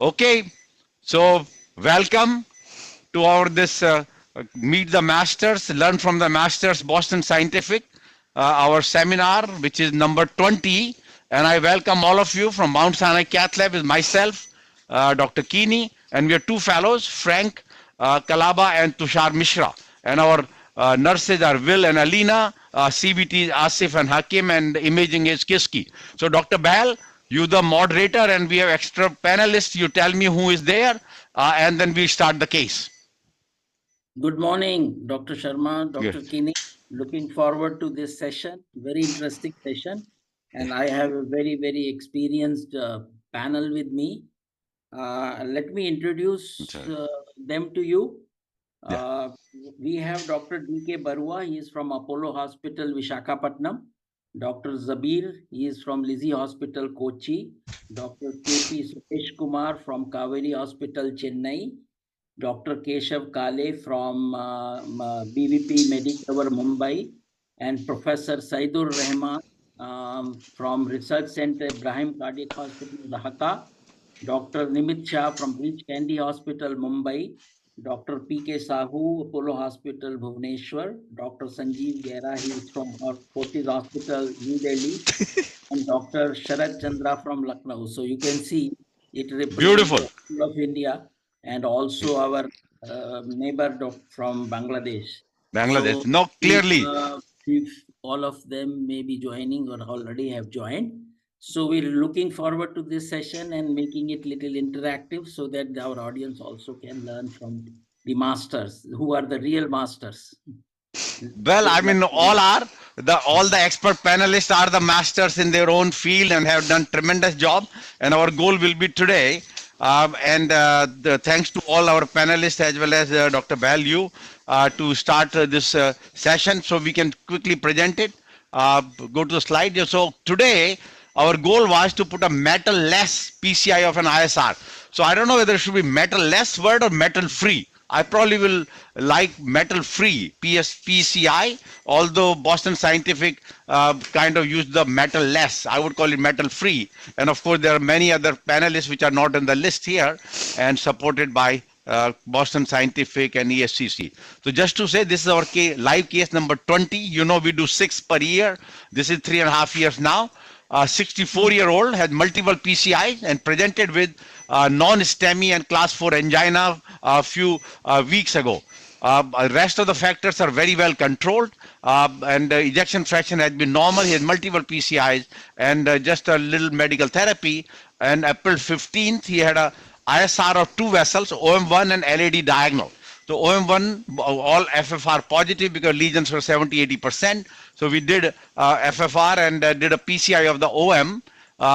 Okay, so welcome to our this Meet the Masters, Learn from the Masters, Boston Scientific, our seminar, which is number 20. And I welcome all of you from Mount Sinai Cath Lab with myself, Dr. Keeney, and we are two fellows, Frank Kalaba and Tushar Mishra. And our nurses are Will and Alina, CBT is Asif and Hakim, and imaging is Kiski. So, Dr. Bal, you the moderator, and we have extra panelists. You tell me who is there, and then we start the case. Good morning, Dr. Sharma, Yes. Dr. Kini. Looking forward to this session, very interesting session. And I have a very experienced panel with me. Let me introduce them to you. Yeah. We have Dr. D.K. Barua. He is from Apollo Hospital, Vishakhapatnam. Dr. Zabir, he is from Lizzie Hospital, Kochi. Dr. K.P. Suresh Kumar from Kaveri Hospital, Chennai. Dr. Keshav Kale from BVP Medicover, Mumbai. And Professor Saidur Rahman from Research Center, Ibrahim Cardiac Hospital, Dhaka. Dr. Nimit Shah from Beach Candy Hospital, Mumbai. Dr. P.K. Sahu, Apollo Hospital, Bhubaneswar. Dr. Sanjeev Gera, he is from Fortis Hospital, New Delhi. And Dr. Sharad Chandra from Lucknow. So you can see it represents Beautiful. the whole of India and also our neighbor from Bangladesh. Bangladesh. So No, clearly. if all of them may be joining or already have joined. So we're looking forward to this session and making it little interactive so that our audience also can learn from the masters, who are the real masters. Well, I mean, all the expert panelists are the masters in their own field and have done tremendous job. And our goal will be today, thanks to all our panelists as well as Dr. Bal, you, to start this session, so we can quickly present it. Go to the slide. So today, our goal was to put a metal-less PCI of an ISR. So I don't know whether it should be metal-less word or metal-free. I probably will like metal-free PCI, although Boston Scientific kind of used the metal-less. I would call it metal-free. And of course, there are many other panelists which are not on the list here and supported by Boston Scientific and ESCC. So just to say, this is our live case number 20. You know, we do 6 per year. This is 3.5 years now. 64-year-old has multiple PCIs and presented with non-STEMI and class 4 angina a few weeks ago. Rest of the factors are very well controlled, and ejection fraction has been normal. He has multiple PCIs and just a little medical therapy. And April 15th, he had a ISR of 2 vessels, OM1 and LAD diagonal. So OM1, all FFR positive because lesions were 70-80%. So we did FFR and did a PCI of the OM,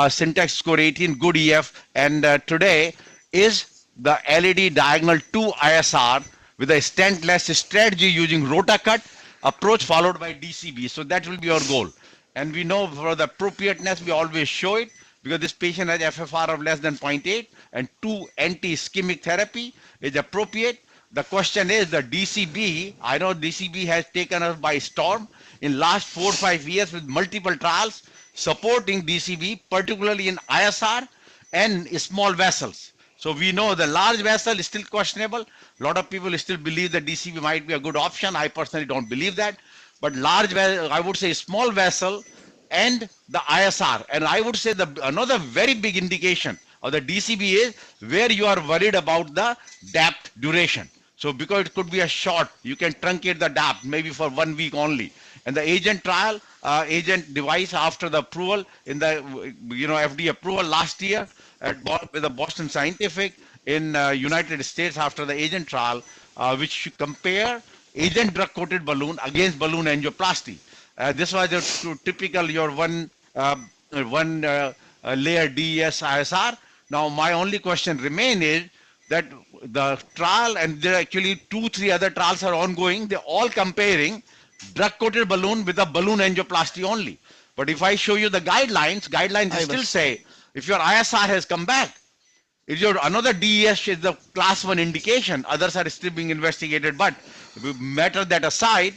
syntax score 18, good EF. And today is the LAD diagonal 2 ISR with a stent-less strategy using rotacut approach followed by DCB. So that will be our goal. And we know for the appropriateness, we always show it because this patient has FFR of less than 0.8 and 2 anti-ischemic therapy is appropriate. The question is the DCB. I know DCB has taken us by storm in last 4 or 5 years with multiple trials supporting DCB, particularly in ISR and small vessels. So we know the large vessel is still questionable. A lot of people still believe that DCB might be a good option. I personally don't believe that. But large vessel, I would say small vessel and the ISR. And I would say another very big indication of the DCB is where you are worried about the depth duration. So because it could be a short, you can truncate the depth maybe for 1 week only. And the agent trial, agent device after the approval in the FDA approval last year with the Boston Scientific in United States after the agent trial, which compare agent drug coated balloon against balloon angioplasty. This was a typical your one layer DES ISR. Now my only question remain is that the trial, and there are actually 2-3 other trials are ongoing. They're all comparing drug-coated balloon with a balloon angioplasty only. But if I show you the guidelines still say if your ISR has come back, if your another DES is the class 1 indication, others are still being investigated. But matter that aside,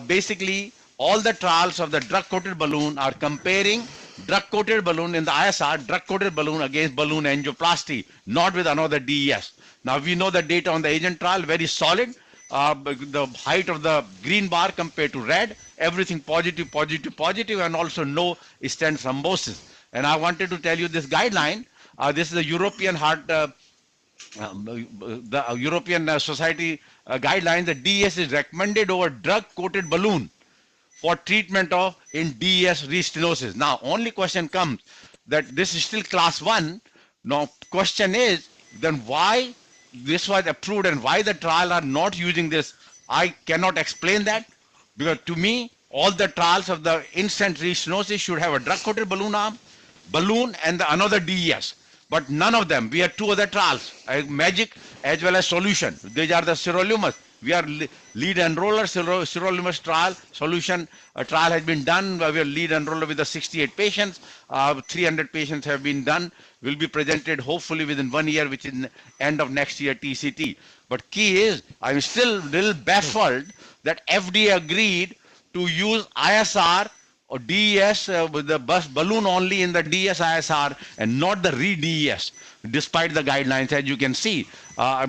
basically all the trials of the drug-coated balloon are comparing drug-coated balloon in the ISR, drug-coated balloon against balloon angioplasty, not with another DES. Now we know the data on the agent trial, very solid. The height of the green bar compared to red, everything positive, positive, positive, and also no stent thrombosis. And I wanted to tell you this guideline. This is the European Heart the European Society guidelines. The DES is recommended over drug-coated balloon for treatment of in DES restenosis. Now, only question comes that this is still class 1. Now, question is then why this was approved and why the trial are not using this. I cannot explain that because to me, all the trials of the instant restenosis should have a drug-coated balloon arm, balloon, and another DES. But none of them. We have 2 other trials, MAGIC as well as Solution. These are the sirolimus. We are lead enroller, sirolimus trial, Solution trial has been done. We are lead enroller with the 68 patients. 300 patients have been done. Will be presented hopefully within 1 year, which is end of next year TCT. But key is, I'm still a little baffled that FDA agreed to use ISR or DES with the balloon only in the DES ISR and not the re-DES, despite the guidelines, as you can see,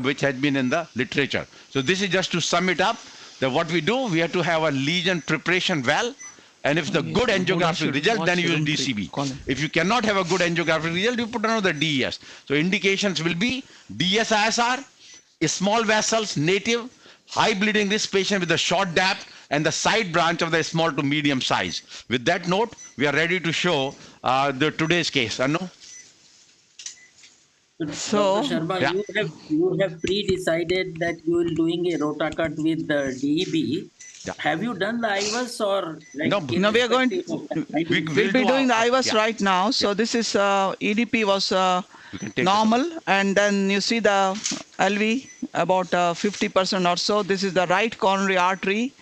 which has been in the literature. So this is just to sum it up, that what we do, we have to have a lesion preparation well, and if the good angiographic result, then you use DCB. If you cannot have a good angiographic result, you put another DES. So indications will be DES ISR, small vessels, native, high bleeding risk patient with a short depth, and the side branch of the small to medium size. With that note, we are ready to show the today's case. Anu? So, Dr. Sharma, yeah. you have pre-decided that you will doing a rotacut with the DEB. Yeah. Have you done the IVUS or like No, we are going. We'll be doing the IVUS right now. So this is EDP was normal, and then you see the LV about 50% or so. This is the right coronary artery.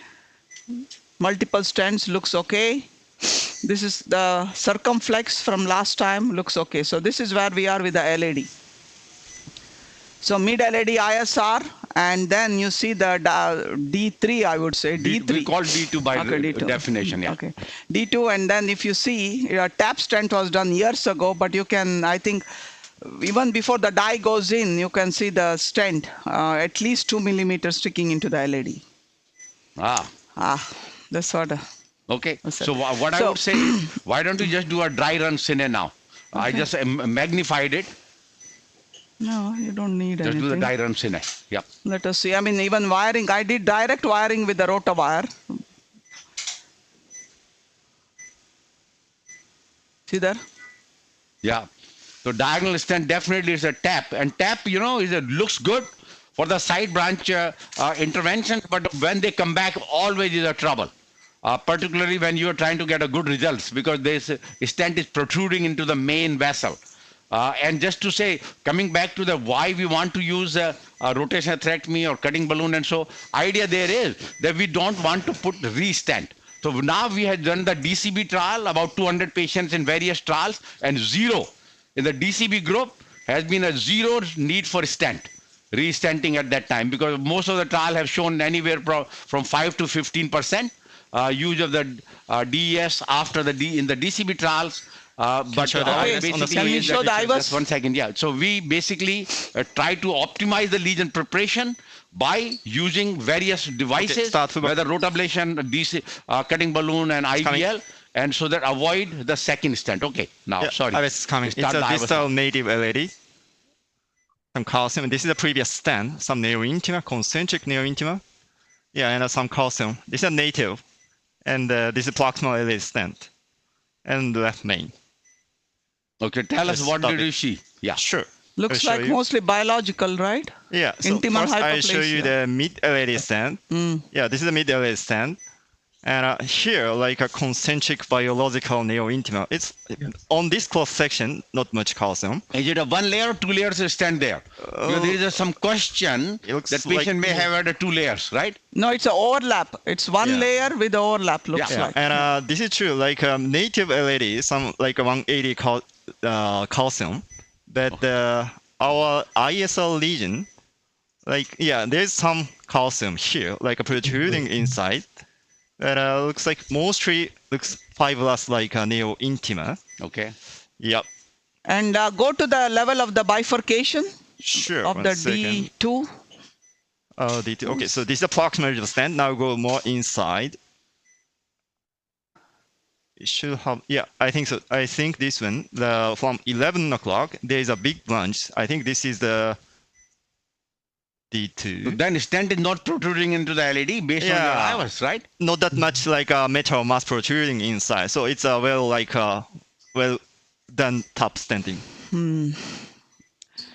Multiple stents, looks okay. This is the circumflex from last time, looks okay. So this is where we are with the LAD. So mid LAD ISR, and then you see the D3, I would say. D3. We call D2 by D2. Definition, yeah. Okay. D2, and then if you see, TAP stent was done years ago, but you can, I think, even before the dye goes in, you can see the stent at least 2 millimeters sticking into the LAD. That's what. Okay. So what I would say, why don't you just do a dry run cine now? Okay. I just magnified it. No, you don't need just anything. Just do the dry run cine. Yep. Let us see. I mean, even wiring, I did direct wiring with the rotor wire. See there? Yeah. So diagonal stent definitely is a TAP, and TAP, you know, looks good for the side branch interventions, but when they come back, always is a trouble. Particularly when you are trying to get a good results, because this stent is protruding into the main vessel. And just to say, coming back to the why we want to use a rotational atherectomy or cutting balloon, and so idea there is that we don't want to put re-stent. So now we have done the DCB trial, about 200 patients in various trials, and zero in the DCB group has been a zero need for stent, re-stenting at that time, because most of the trial have shown anywhere from 5 to 15% use of the DES after in the DCB trials. But can we show the IVUS? Just 1 second, yeah. So we basically try to optimize the lesion preparation by using various devices, whether rotablation, DC, cutting balloon, and IVL, and so that avoid the second stent. Okay, now, sorry. It's coming. It's a distal native LAD. Some calcium. This is the previous stent, some neointima, concentric neointima. Yeah, and some calcium. This is a native. And this is proximal LAD stent. And left main. Okay, tell us what did you see? Yeah, sure. Looks like mostly biological, right? Yeah, so intimal first I show you the mid LAD stent. Yeah, this is the mid LAD stent. And here, like a concentric biological neointima. It's on this cross section, not much calcium. Is it a 1 layer or 2 layers of stent there? Because there is some question that patient may have had 2 layers, right? No, it's an overlap. It's 1 layer with overlap, looks like. And this is true, like native LAD, some like 180 calcium. But our ISL lesion, like, there's some calcium here, like protruding inside. That looks like mostly looks fibrous like a neointima. Okay. Yep. And go to the level of the bifurcation Sure. of one the second. D2. Okay, so this is approximately the stand. Now go more inside. It should have, yeah, I think so. I think this one, the from 11 o'clock, there is a big branch. I think this is the So D2. then stent is not protruding into the LED based on your Yeah. IVUS, right? Not that much like a metal mass protruding inside. So it's a well done top stenting.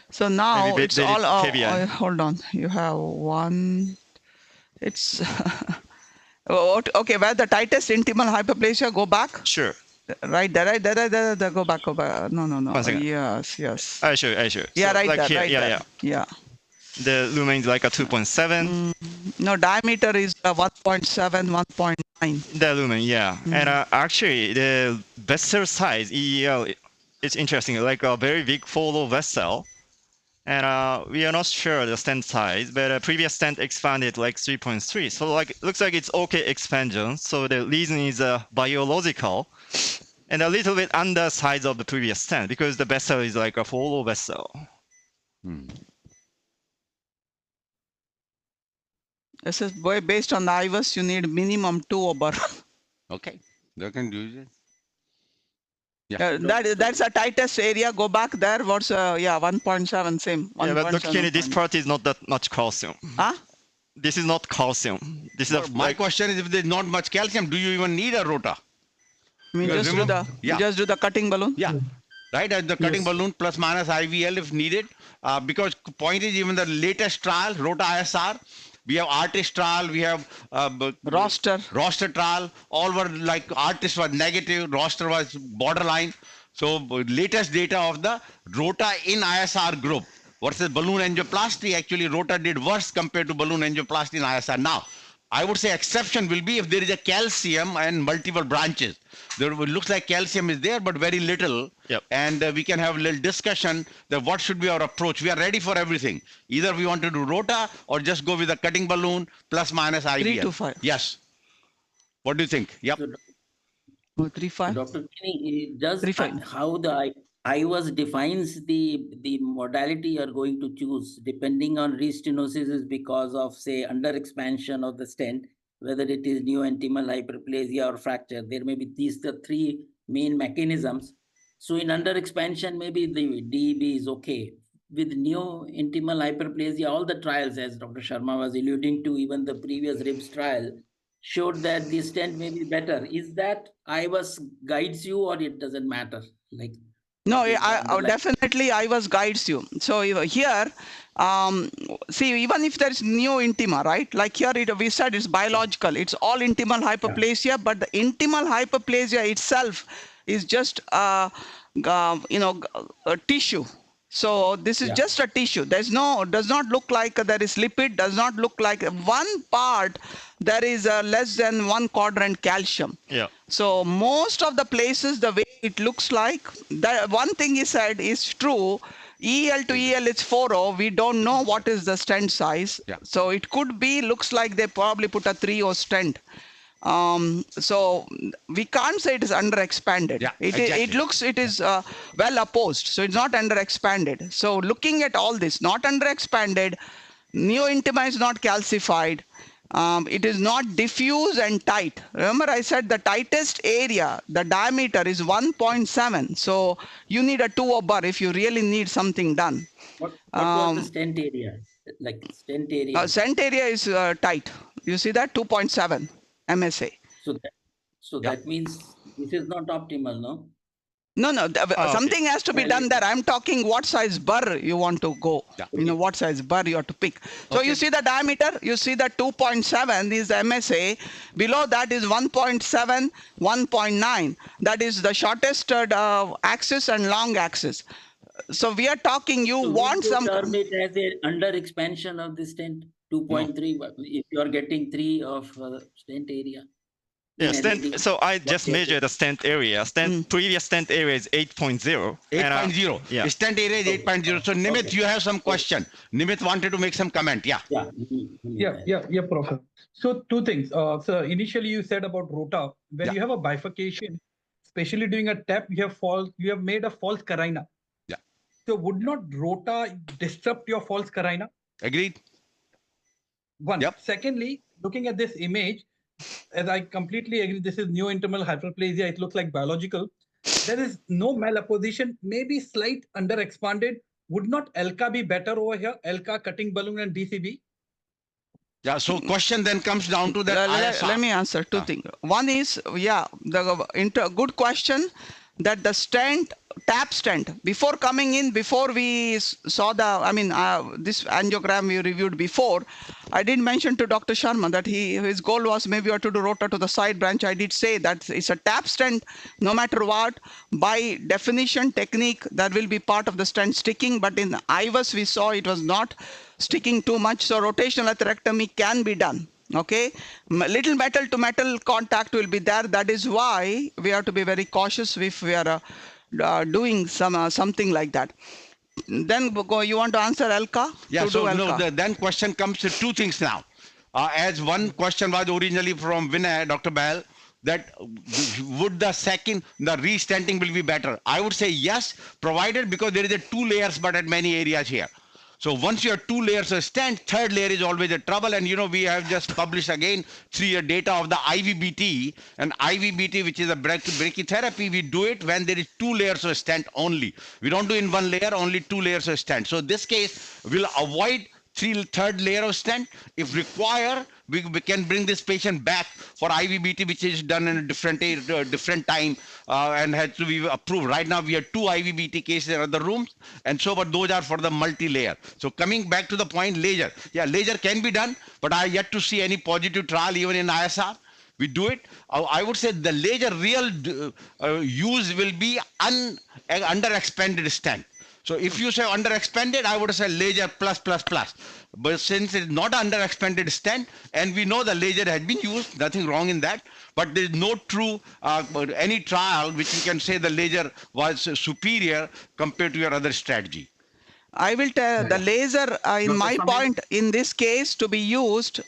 So now Maybe it's they did all, KBI. hold on, you have one, it's, okay, where the tightest intimal hyperplasia, go back. Sure. Right there, go back. No. 1 second. Yes. I show. Yeah, So right like there, here, right yeah, there. yeah. Yeah. The lumen is like a 2.7. No, diameter is 1.7, 1.9. The lumen, yeah. And actually, the vessel size, EEL, it's interesting, like a very big follow vessel. And we are not sure the stent size, but previous stent expanded like 3.3. So like looks like it's okay expansion. So the reason is biological and a little bit under size of the previous stent because the vessel is like a follow vessel. This is based on the IVUS, you need minimum 2 over. Okay. They can use it. That's the tightest area. Go back there. What's 1.7 same. Yeah, but Dr. 1.7. Kenny, this part is not that much calcium. Huh? This is not calcium. This is My question is, if there's not much calcium, do you even need a rota? I mean, Because just do the cutting balloon. Yeah. Right, at the cutting balloon plus minus IVL if needed. Because point is, even the latest trial, Rota ISR, we have artist trial, we have Roster trial, all were like artist was negative, roster was borderline. So latest data of the Rota in ISR group versus balloon angioplasty, actually Rota did worse compared to balloon angioplasty in ISR. Now, I would say exception will be if there is a calcium and multiple branches. There looks like calcium is there, but very little. Yep. And we can have a little discussion that what should be our approach. We are ready for everything. Either we want to do Rota or just go with a cutting balloon plus minus IVL. 3 to 5. Yes. What do you think? Yep. So, 3.5. Dr. Kenny, does 3.5. how the IVUS defines the modality you're going to choose depending on restenosis is because of say under expansion of the stent, whether it is neointimal hyperplasia or fracture. There may be these the three main mechanisms. So in under expansion, maybe the DEB is okay. With neointimal hyperplasia, all the trials, as Dr. Sharma was alluding to, even the previous RIBS trial, showed that the stent may be better. Is that IVUS guides you or it doesn't matter? Like No, definitely IVUS guides you. So here, see, even if there is neointima, right? Like here, we said it's biological. It's all intimal hyperplasia, but the intimal hyperplasia itself is just, a tissue. So this is just a tissue. Does not look like there is lipid, does not look like one part, there is less than 1 quadrant calcium. Yeah. So most of the places, the way it looks like, the one thing he said is true. EL to EL is 4.0. We don't know what is the stent size. Yeah. So it could be, looks like they probably put a 3.0 stent. So we can't say it is under expanded. Yeah, It looks, it is well opposed. So it's not under expanded. So looking at all this, not under expanded, neointima is not calcified. It is not diffuse and tight. Remember I said the tightest area, the diameter is 1.7. So you need a 2 bar if you really need something done. what was the stent area? Like stent area. Stent area is tight. You see that 2.7 MSA. So that means this is not optimal, no? No, something has to be done there. I'm talking what size burr you want to go. Yeah. What size burr you have to pick. So you see the diameter, you see the 2.7 is the MSA. Below that is 1.7, 1.9. That is the shortest axis and long axis. So we are talking, you want some... term it as a under expansion of the stent, 2.3, if you are getting 3 of stent area. Yeah, stent. So I just measured the stent area. Previous stent area is 8.0. 8.0. Yeah. Stent area is 8.0. So Nimit, you have some question. Nimit wanted to make some comment. Yeah. Yeah, Professor. So two things. So initially you said about Rota, where you have a bifurcation, especially doing a tap, you have made a false carina. Yeah. So would not rota disrupt your false carina? Agreed? One. Yep. Secondly, looking at this image, as I completely agree, this is neointimal hyperplasia. It looks like biological. There is no malapposition, maybe slight underexpanded. Would not ELCA be better over here? ELCA, cutting balloon, and DCB? Yeah, so question then comes down to that ISR. Let me answer two things. One is, good question, that the stent, tap stent, before coming in, before we saw this angiogram we reviewed before, I did mention to Dr. Sharma that his goal was maybe to do rota to the side branch. I did say that it's a tap stent, no matter what, by definition, technique, that will be part of the stent sticking, but in IVUS we saw it was not sticking too much, so rotational atherectomy can be done. Okay, little metal to metal contact will be there. That is why we have to be very cautious if we are doing something like that. Then you want to answer ELCA? Yeah, so ELCA. then question comes to two things now. As one question was originally from Vinay, Dr. Bahl, that would the restenting will be better? I would say yes, provided, because there is a 2 layers but at many areas here. So once you have 2 layers of stent, third layer is always a trouble. And we have just published again 3-year data of the IVBT, and IVBT, which is a brachytherapy, we do it when there is 2 layers of stent only. We don't do in 1 layer, only 2 layers of stent. So this case will avoid third layer of stent. If required, we can bring this patient back for IVBT, which is done in a different time and has to be approved. Right now, we have 2 IVBT cases in other rooms, and so, but those are for the multi-layer. So coming back to the point, laser. Yeah, laser can be done, but I have yet to see any positive trial even in ISR. We do it. I would say the laser real use will be under-expanded stent. So if you say underexpanded, I would say laser plus. But since it's not underexpanded stent, and we know the laser has been used, nothing wrong in that, but there is no true any trial which we can say the laser was superior compared to your other strategy. I will tell the laser, in my point, in this case, to be used,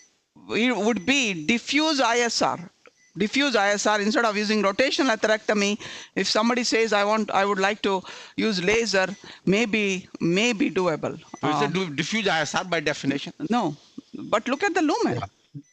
it would be diffuse ISR. Diffuse ISR instead of using rotational atherectomy. If somebody says I would like to use laser, maybe doable. So it's a diffuse ISR by definition. No, but look at the lumen.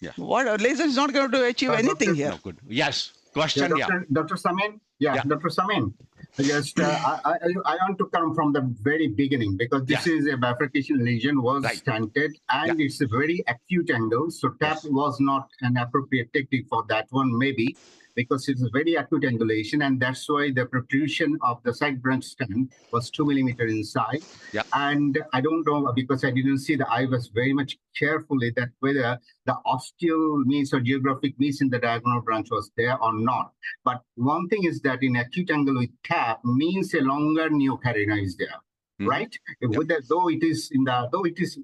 Yeah. What laser is not going to achieve anything here. No, good. Yes. Question. Dr. Samin. Dr. Samin. Just I want to come from the very beginning, because this is a bifurcation lesion was stented, and it's a very acute angle. So tap was not an appropriate technique for that one, maybe, because it's a very acute angulation, and that's why the protrusion of the side branch stent was 2 millimeter inside. Yeah. And I don't know, because I didn't see the IVUS very much carefully, that whether the ostial means or geographic means in the diagonal branch was there or not. But one thing is that in acute angle with tap means a longer neocarina is there, right? Yep. Though it is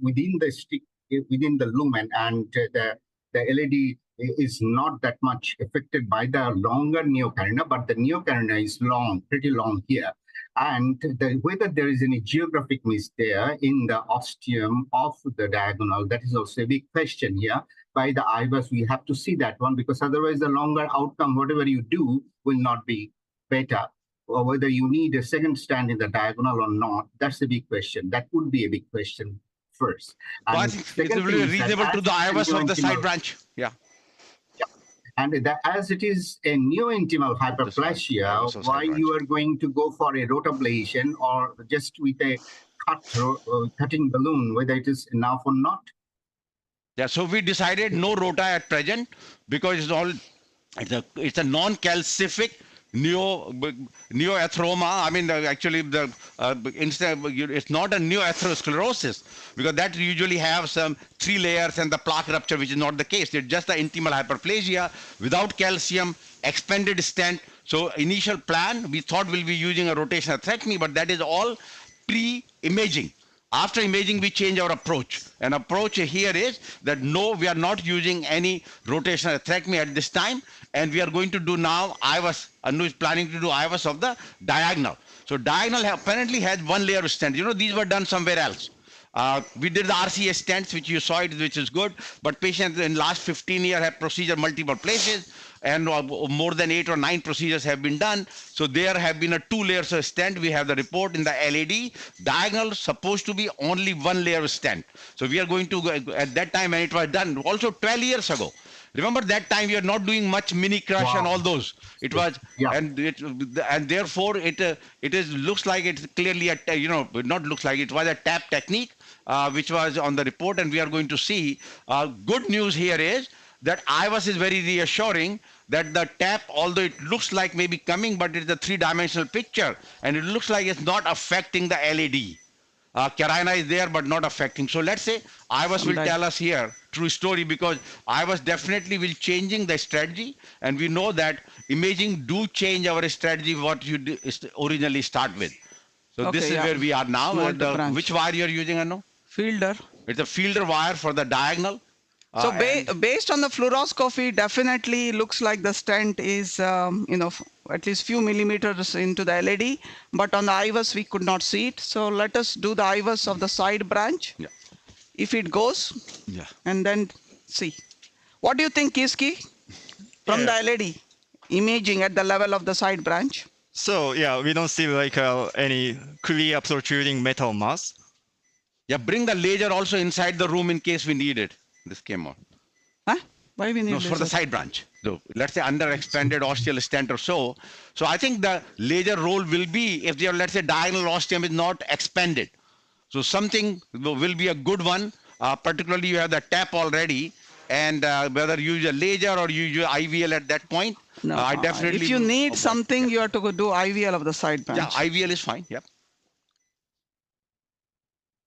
within the stick, within the lumen, and the LED is not that much affected by the longer neocarina, but the neocarina is long, pretty long here. And whether there is any geographic miss there in the ostium of the diagonal, that is also a big question here. By the IVUS, we have to see that one, because otherwise the longer outcome, whatever you do, will not be better. Or whether you need a second stand in the diagonal or not, that's a big question. That would be a big question first. Well, I think it's really reasonable to the IVUS of the side branch. Yeah. And as it is a neointimal hyperplasia, why you are going to go for a rotablation or just with a cutting balloon, whether it is enough or not? Yeah, so we decided no rota at present, because it's a non-calcific neoatheroma. I mean, it's not a neoatherosclerosis, because that usually have some 3 layers and the plaque rupture, which is not the case. It's just the intimal hyperplasia without calcium, expanded stent. So initial plan, we thought we'll be using a rotational atherectomy, but that is all pre-imaging. After imaging, we change our approach. An approach here is that no, we are not using any rotational atherectomy at this time, and we are going to do now IVUS. Anu is planning to do IVUS of the diagonal. So diagonal apparently has 1 layer of stent. These were done somewhere else. We did the RCA stents, which you saw it, which is good, but patients in last 15 years have procedure multiple places. and more than 8 or 9 procedures have been done. So there have been a 2 layers of stent. We have the report in the LAD. Diagonal supposed to be only 1 layer of stent. So we are going to, at that time when it was done, also 12 years ago. Remember that time we are not doing much mini crush and all those. It was, Yeah. and therefore it is looks like it's clearly a, not looks like, it was a tap technique, which was on the report, and we are going to see. Good news here is that IVUS is very reassuring that the tap, although it looks like maybe coming, but it's a 3-dimensional picture, and it looks like it's not affecting the LAD. Carina is there, but not affecting. So let's say IVUS will tell us here true story, because IVUS definitely will changing the strategy, and we know that imaging do change our strategy what you originally start with. So this is where we are now. Which wire you are using, Anu? Fielder. It's a fielder wire for the diagonal. So based on the fluoroscopy, definitely looks like the stent is, at least few millimeters into the LAD, but on the IVUS we could not see it. So let us do the IVUS of the side branch. Yeah. If it goes, and then see. What do you think, Kiski, from the LAD imaging at the level of the side branch? So yeah, we don't see like any clear protruding metal mass. Yeah, bring the laser also inside the room in case we need it. This came out. Huh? Why we need No, for the side branch. So let's say under expanded osteal stent or so. So I think the laser role will be if your, let's say, diagonal ostium is not expanded. So something will be a good one. Particularly you have the tap already, and whether you use a laser or you use IVL at that point. No, I definitely. if you need something, you have to go do IVL of the side branch. Yeah, IVL is fine. Yep.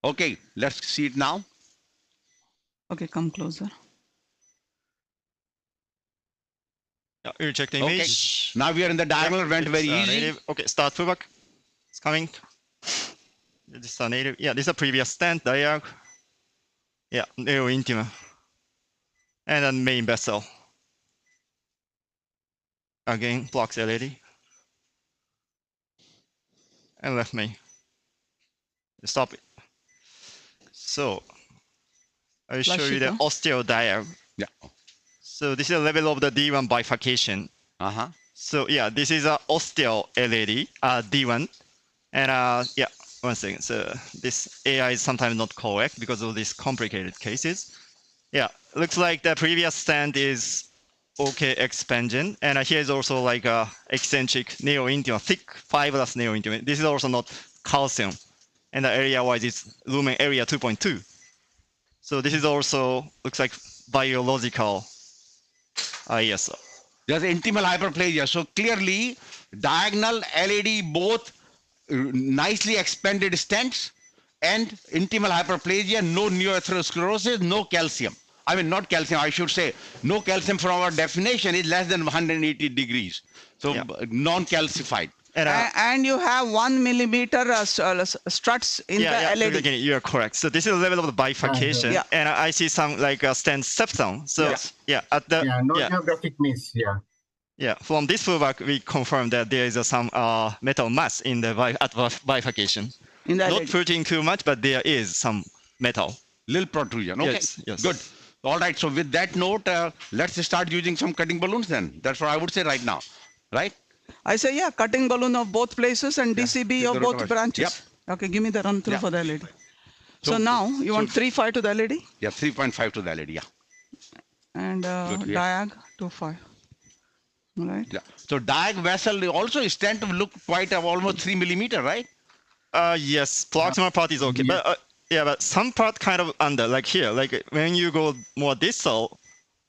Okay, let's see it now. Okay, come closer. Yeah, you check the Okay. image. Now we are in the diagonal, went very easy. Native. Okay, start pullback. It's coming. This is a native. Yeah, this is a previous stent diag. Yeah, neo intima. And then main vessel. Again, blocks LAD. And left main. Stop it. So I'll show you the osteo diag. Yeah. So this is the level of the D1 bifurcation. Uh-huh. So yeah, this is a osteo LAD, D1. And yeah, one second. So this AI is sometimes not correct because of these complicated cases. Yeah, looks like the previous stand is okay expansion. And here's also like a eccentric neo-intima, thick fibrous neo-intima. This is also not calcium. And the area-wise is lumen area 2.2. So this is also looks like biological yes. There's intimal hyperplasia. So clearly, diagonal LAD, both nicely expanded stents and intimal hyperplasia, no neoatherosclerosis, no calcium. I mean, not calcium, I should say. No calcium from our definition is less than 180 degrees. So non-calcified. And you have 1 millimeter struts in the LAD. Again, you are correct. So this is the level of the bifurcation, and I see some like a stent septum. So at the no geographic miss. Yeah, from this pullback, we confirm that there is some metal mass in the bifurcation. In the Not LAD. protruding too much, but there is some metal. Little protrusion. Okay, Yes. Good. All right. So with that note, let's start using some cutting balloons then. That's what I would say right now, right? I say, cutting balloon of both places and DCB of both branches. Yep. Okay, give me the run through for the LED. So now you want 3.5 to the LED? Yeah, 3.5 to the LED. Yeah. And diag 2.5. Right. Yeah. So diag vessel also is tend to look quite almost 3 millimeter, right? Yes, proximal part is okay, but but some part kind of under, like here, like when you go more distal,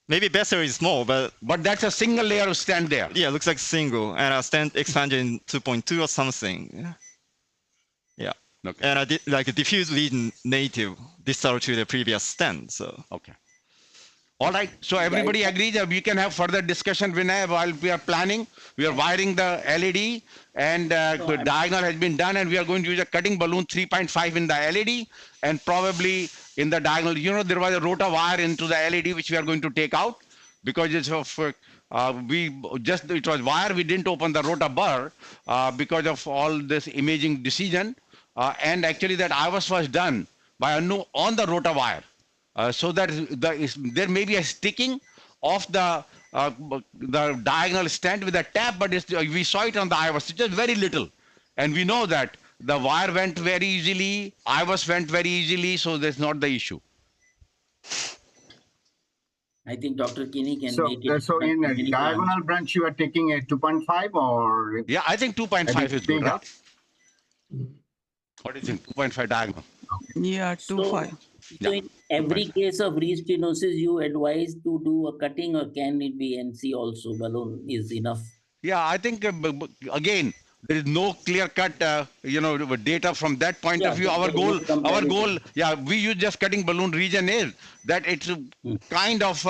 maybe vessel is small, but that's a single layer of stent there. Yeah, looks like single, and a stent expansion 2.2 or something. Yeah. Okay. And I did like a diffuse region native distal to the previous stent. So okay. All right. So everybody agrees that we can have further discussion while we are planning. We are wiring the LED, and the diagonal has been done, and we are going to use a cutting balloon 3.5 in the LED, and probably in the diagonal. You know, there was a rotor wire into the LED which we are going to take out because it's of it was wire. We didn't open the rotor burr because of all this imaging decision, and actually that IVUS was done by Anu on the rotor wire. So that there may be a sticking of the the diagonal stent with a tap, but we saw it on the IVUS. It's just very little. And we know that the wire went very easily, IVUS went very easily, so that's not the issue. I think Dr. Kinney can So, make it. so in a any diagonal branch, you are taking a 2.5 or? Yeah, I think 2.5 is good, bigger? right? What do you think? 2.5 diagonal. Yeah, 2.5. So in every case of restenosis, you advise to do a cutting, or can it be NC also? Balloon is enough. Yeah, I think again there is no clear cut data from that point of view. Our goal, yeah, we use just cutting balloon region is that it's kind of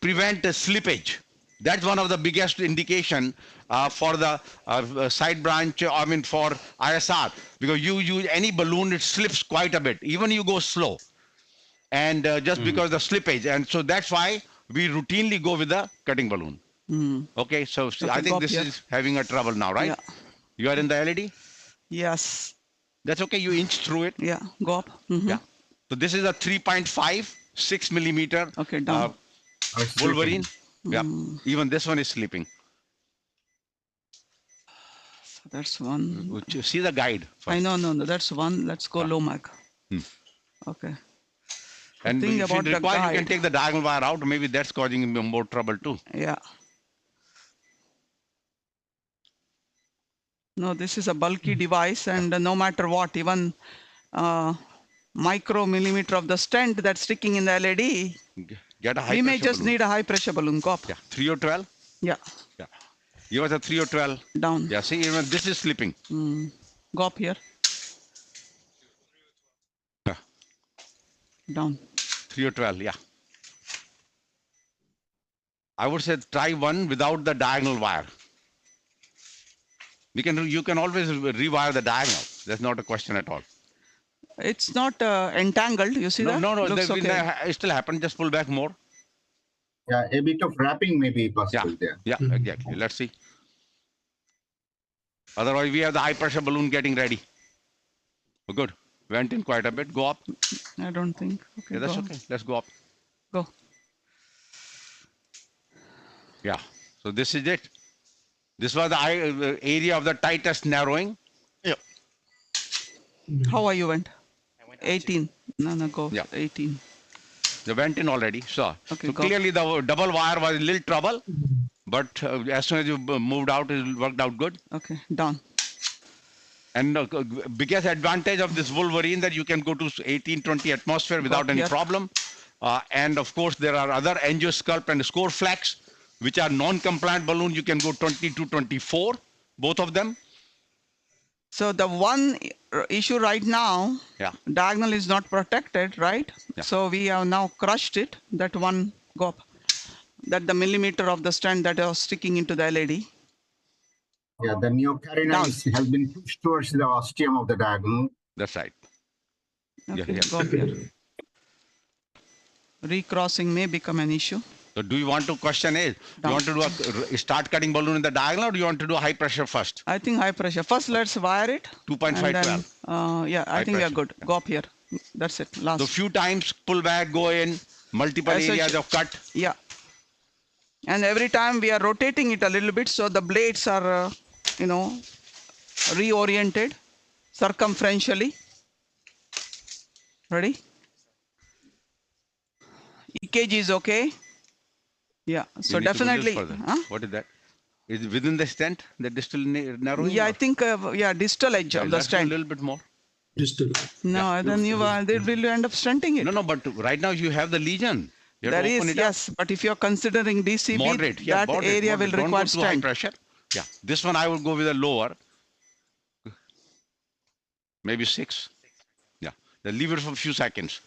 prevent slippage. That's one of the biggest indication for the side branch. I mean for ISR, because you use any balloon, it slips quite a bit. Even you go slow, and just because the slippage, and so that's why we routinely go with the cutting balloon. Okay, so Okay, I think go up this here. is having a trouble now, right? Yeah. You are in the LED? Yes. That's okay, you inch through it. Yeah, go up. Mhm. Yeah. So this is a 3.5, 6 millimeter Okay, down. Wolverine. Yeah, even this one is sleeping. So that's one. See the guide first. I know, no, that's one. Let's go low mag. Okay. And think if about you the require, you can guide. take the diagonal wire out. Maybe that's causing him more trouble too. Yeah. No, this is a bulky device, and no matter what, even micro-millimeter of the stent that's sticking in the LED, Get a high we may pressure just balloon. need a high pressure balloon. Go up. Yeah, 3 or 12. Yeah, Yeah, give us a 3 or 12. down. Yeah, see, even this is slipping. Go up here. Yeah, Down. 3 or 12. Yeah. I would say try one without the diagonal wire. You can always rewire the diagonal. That's not a question at all. It's not entangled. You see that? No, Looks okay. it still happen. Just pull back more. Yeah, a bit of wrapping may be possible there. Yeah, exactly. Let's see. Otherwise, we have the high pressure balloon getting ready. Good. Went in quite a bit. Go up. I don't think. Okay, Yeah, that's go. okay. Let's go up. Go. Yeah. So this is it. This was the area of the tightest narrowing. Yeah. How are you went? 18. No, go. Yeah. 18. They went in already. So Okay, so go. clearly the double wire was a little trouble. But as soon as you moved out, it worked out good. Okay, down. And biggest advantage of this Wolverine that you can go to 18, 20 atmosphere without any here. problem. And of course, there are other angiosculpt and Scoreflex, which are non-compliant balloon. You can go 20 to 24, both of them. So the one issue right now, Yeah. diagonal is not protected, right? Yeah. So we have now crushed it, that one go up, that the millimeter of the stent that was sticking into the LED. Yeah, the neocarinized has been pushed towards the ostium of the diagonal. That's right. Okay, yeah. go up here. Recrossing may become an issue. So do you want to question is, you want to do a start cutting balloon in the diagonal, or do you want to do high pressure first? I think high pressure. First, let's wire it. 2.5, and then, yeah, I think we are good. Go up here. That's it. Last. So few times pull back, go in, multiple areas of cut. Yeah. And every time we are rotating it a little bit, so the blades are, reoriented circumferentially. Ready? EKG is okay. Yeah. So You need to go a little definitely. further. Huh? What is that? Is it within the stent, the distal narrowing? Yeah, or- I think, distal edge of the let's do a stent. little bit more. Distal. No, then they will end up stenting it. No, but right now you have the lesion. You have There to open is, it up. yes, but if you're considering DCB, Moderate, yeah, that moderate, area moderate. will Don't require go too high stent. pressure. Yeah, this one I will go with a lower, maybe 6. Yeah, then leave it for a few seconds.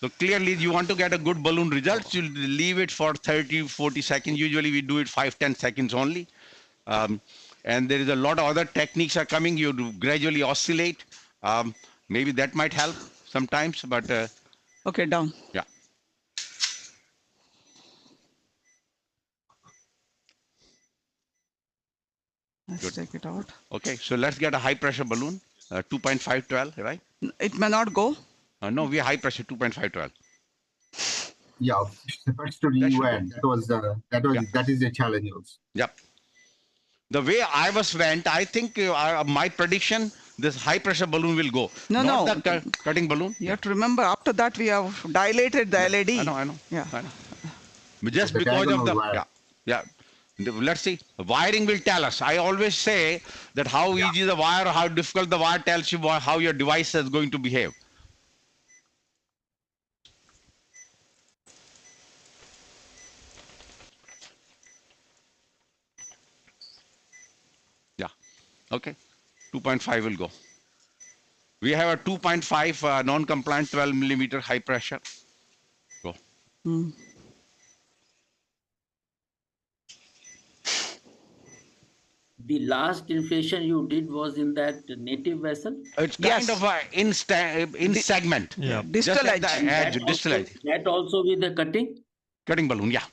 So clearly you want to get a good balloon results, you leave it for 30, 40 seconds. Usually we do it 5, 10 seconds only. And there is a lot of other techniques are coming. You do gradually oscillate. Maybe that might help sometimes, but Okay, down. yeah. Let's take it out. Okay, so let's get a high pressure balloon, 2.512, right? It may not go. No, we are high pressure 2.512. Yeah, first to That the should UN. That is the challenge also. Yep. The way IVUS went, I think my prediction, this high pressure balloon will go. No, Not no. the cutting balloon. You have to remember, after that, we have dilated the LED. I know. Yeah. I know. Just The because of diagonal the, wire. yeah. Let's see. Wiring will tell us. I always say that how easy the wire, how difficult the wire tells you how your device is going to behave. Yeah. Okay. 2.5 will go. We have a 2.5 non-compliant 12 millimeter high pressure. Go. Hmm. The last inflation you did was in that native vessel? It's Yes. kind of a in segment. Yeah. Distal Just at the edge. edge, distal edge. That also with the cutting? Cutting balloon, yeah.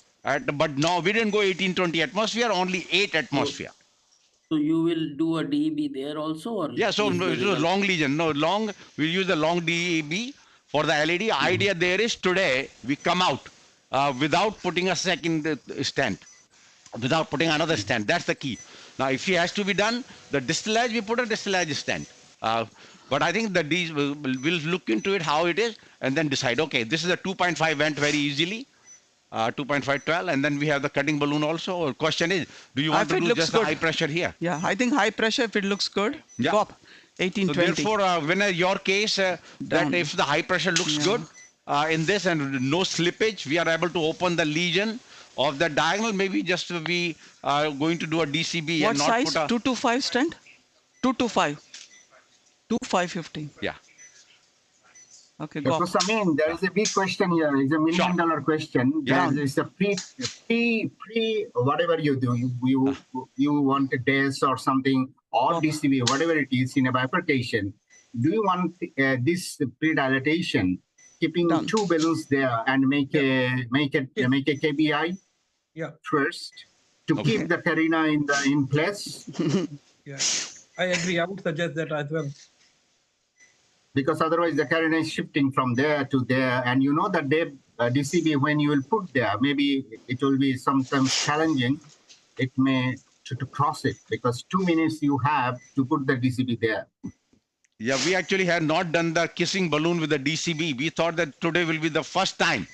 But no, we didn't go 1820 atmosphere, only 8 atmosphere. So you will do a DEB there also? Or Yeah, so is the it's a result- long lesion. No, long, we use the long DEB for the LED. Idea there is today, we come out without putting a second stent, without putting another stent. That's the key. Now, if it has to be done, the distal edge, we put a distal edge stent. But I think that these will look into it, how it is, and then decide, okay, this is a 2.5 went very easily. 2.512, and then we have the cutting balloon also. Question is, do you want If to it do looks just good. the high pressure here? Yeah, I think high pressure, if it looks good, Yeah. go up. So 1820. therefore, when your case, that Down. if the high pressure looks Yeah. good in this and no slippage, we are able to open the lesion of the diagonal. Maybe just we are going to do a DCB What and not size? put a 225 stent? 225. 2515. yeah. Okay, go So, up. Samin, there is a big question here. It's a $1 million question. Yeah. There is a pre whatever you do, you want a DES or something or Up. DCB, whatever it is in a bifurcation. Do you want this pre-dilatation, keeping Done. two balloons there and make a KBI Yeah, first to Okay. keep the carina in place? yeah. I agree. I would suggest that as well. Because otherwise the carina is shifting from there to there, and you know that DCB, when you will put there, maybe it will be sometimes challenging. It may to cross it, because 2 minutes you have to put the DCB there. Yeah, we actually had not done the kissing balloon with the DCB. We thought that today will be the first time.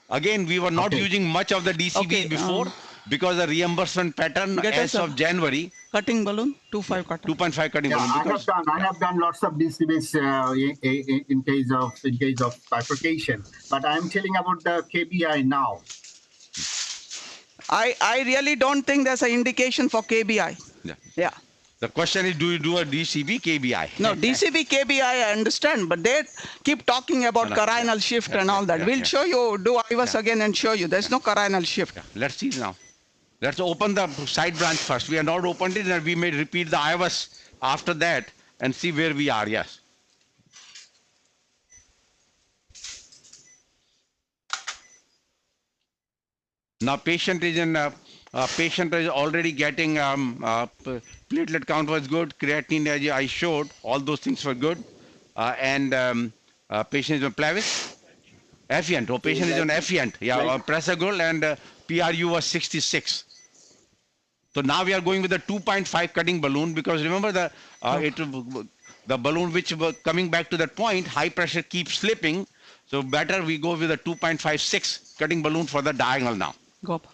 Again, we were not Okay. using much of the DCB Okay, before because the reembusment pattern Get as us a- of January, Cutting balloon, 25 cutter. 2.5 cutting Yeah, balloon. Because, I have done lots of DCBs in case of bifurcation, but I'm telling about the KBI now. I really don't think there's an indication for KBI. yeah. Yeah. The question is, do you do a DCB KBI? No, DCB, KBI, I understand, but they keep talking about No, carinal shift and all that. We'll show you, do IVUS again and show you. There's no carinal shift. Let's see now. Let's open the side branch first. We have not opened it, and we may repeat the IVUS after that and see where we are. Yes. Now patient is in. Patient is already getting platelet count was good, creatinine as I showed, all those things were good, and patient is on Plavis. Efficient. Oh, patient is on efficient. Yeah, Pressagol and PRU was 66. So now we are going with the 2.5 cutting balloon because remember the the balloon which was coming back to that point, high pressure keeps slipping. So better we go with a 2.56 cutting balloon for the diagonal now. Go up.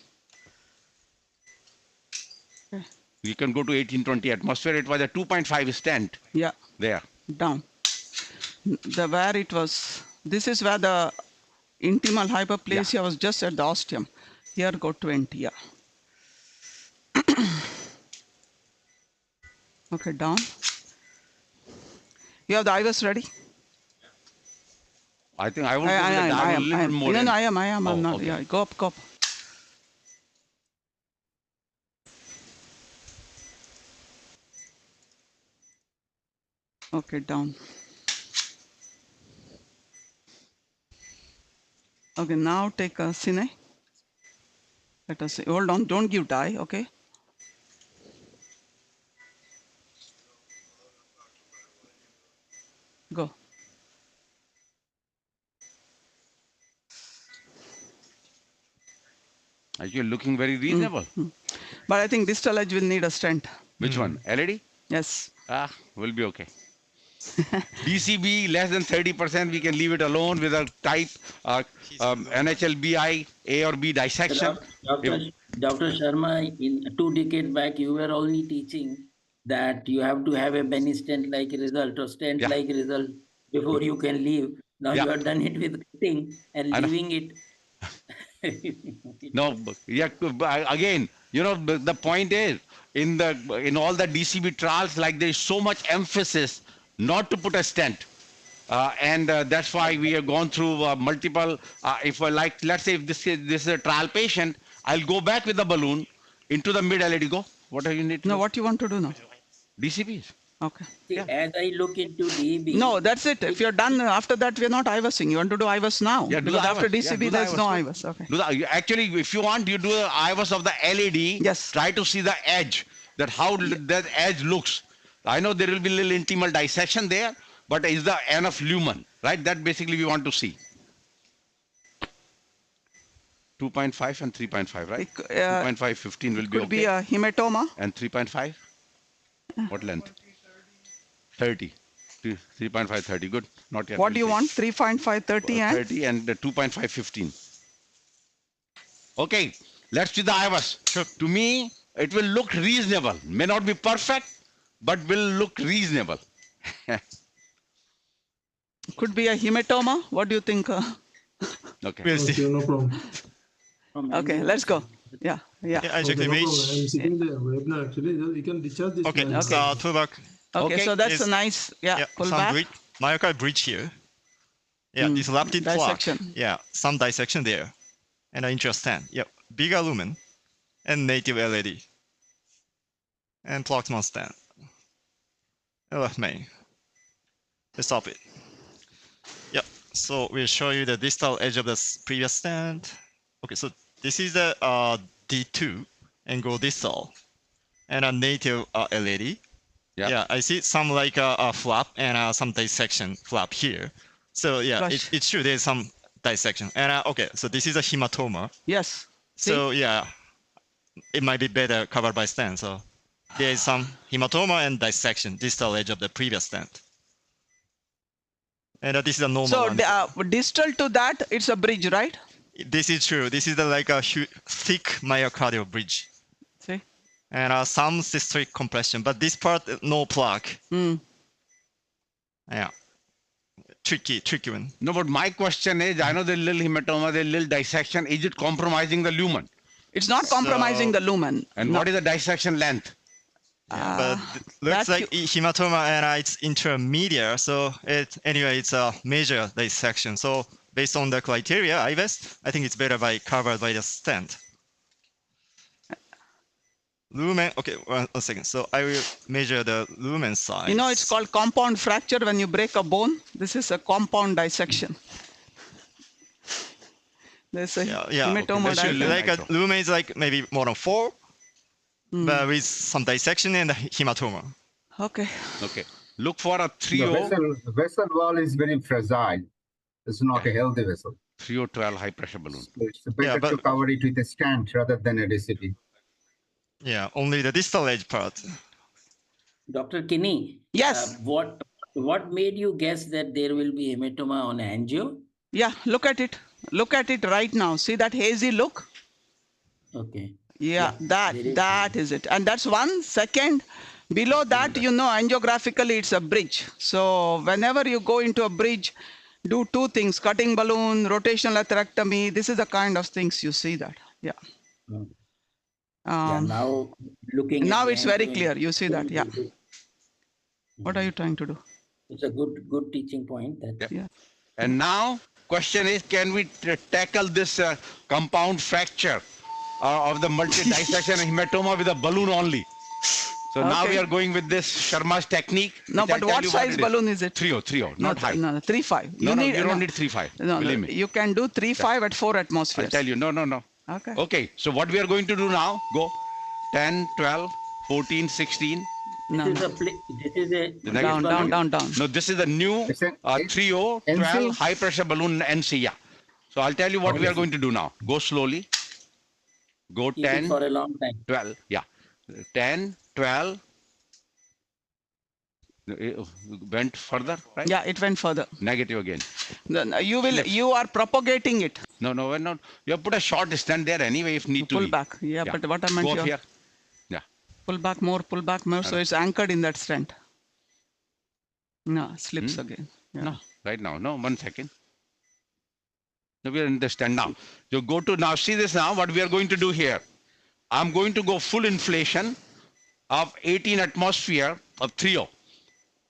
You can go to 1820 atmosphere. It was a 2.5 stent Yeah, there. down. The where it was, this is where the intimal hyperplasia was just at the ostium. Here go 20, yeah. Okay, down. You have the IVUS ready? I think I will go I with the am. diagonal a little bit more. No, in. no, I am. Oh, I'm not. okay. Yeah, go up, go up. Okay, down. Okay, now take a cine. Let us see. Hold on, don't give dye, okay? Go. You're looking very reasonable. But I think distal edge will need a stent. Which one? LED? Yes. Will be okay. DCB less than 30%, we can leave it alone with a type NHLBI A or B dissection. Dr. Sharma, in 2 decades back, you were only teaching that you have to have a Benny stent-like result or stent-like result before you can leave. Now you have done it with cutting and leaving it. No, again, the point is in all the DCB trials, like there is so much emphasis not to put a stent. And that's why we have gone through multiple. If let's say if this is a trial patient, I'll go back with the balloon into the mid LED. Go. What do you need? No, what you want to do now? DCBs. Okay. See, as I look into DB. No, that's it. If you're done after that, we're not IVUSing. You want to do IVUS now? Yeah, do because the after IVUS. DCB, there's no IVUS. Okay. Actually, if you want, you do the IVUS of the LED. Yes. Try to see the edge, how that edge looks. I know there will be a little intimal dissection there, but is the enough lumen, right? That basically we want to see. 2.5 and 3.5, right? 2.5, 15 will be okay. Could be a hematoma. And 3.5? What length? 30. 3.5, 30. Good. Not yet. What do you want? 3.5, 30 and? 30 and 2.5, 15. Okay. Let's do the IVUS. Sure. To me, it will look reasonable. May not be perfect, but will look reasonable. Could be a hematoma. What do you think? Okay. We'll see. Okay, no problem. Okay, let's go. Yeah. Yeah, I check the Okay, no image. problem. I'm sitting the webinar actually. You can discharge this. Okay, man. so pull back. Okay, so that's Yes. a nice, pull some back. bridge, myocardial bridge here. Yeah, disrupted plaque. Dissection. Yeah, some dissection there. And an intra-stent. Yeah, bigger lumen and native LED. And proximal stent. Left main. Let's stop it. Yeah, so we'll show you the distal edge of the previous stent. Okay, so this is the D2 and go distal. And a native LED. Yeah, I see some like a flap and some dissection flap here. So yeah, it should there's some dissection. And okay, so this is a hematoma. Yes. So yeah, it might be better covered by stent. So there is some hematoma and dissection, distal edge of the previous stent. And this is a normal So one. distal to that, it's a bridge, right? This is true. This is the like a thick myocardial bridge. See? And some systolic compression, but this part no plaque. Yeah, tricky one. No, but my question is, I know the little hematoma, the little dissection. Is it compromising the lumen? It's not compromising the lumen. And what is the dissection length? But looks like hematoma and it's intermediate. So anyway, it's a major dissection. So based on the criteria, IVUS, I think it's better by covered by the stent. Lumen, okay, one second. So I will measure the lumen size. You know, it's called compound fracture when you break a bone. This is a compound dissection. There's a hematoma. Okay. Like a lumen is like maybe more than 4, but with some dissection and hematoma. Okay. Okay. Look for a The 3O. vessel wall is very fragile. It's not a healthy vessel. 3O12 high pressure balloon. So it's better to cover it with a stent rather than a DCB. Yeah, only the distal edge part. Dr. Kinney. Yes. What made you guess that there will be hematoma on angio? Yeah, look at it. Look at it right now. See that hazy look? Okay. Yeah, that is it. And that's 1 second. Below that, you know, angiographically, it's a bridge. So whenever you go into a bridge, do 2 things, cutting balloon, rotational atherectomy. This is the kind of things you see that. Yeah. Now looking. Now at it's very clear. You see that. Yeah. What are you trying to do? It's a good teaching point. Yeah. And now, question is, can we tackle this compound fracture of the multi-dissection hematoma with a balloon only? So now we are going with this Sharma's technique. No, but what size balloon is it? 3O, not high. No, 3.5. You don't need 3.5. No, believe me. You can do 3.5 at 4 atmospheres. I'll tell you, no. Okay. Okay, so what we are going to do now, go 10, 12, 14, 16. This is a Down. No, this is the new 3O, 12 high pressure balloon NC. Yeah. So I'll tell you what we are going to do now. Go slowly. Go Keep it 10, for a long time. 12. Yeah. 10, 12. Went further, right? Yeah, it went further. Negative again. Then Slips. you are propagating it. No, no, we're not. You have put a short stand there anyway if need to Pull be. back. Yeah, but what I meant Go up you here. Yeah. pull back more. So it's anchored in that stent. No, slips Hmm? again. Yeah. No, right now. No, 1 second. No, we are in the stand now. So go to now. See this now. What we are going to do here. I'm going to go full inflation of 18 atmosphere of 3O.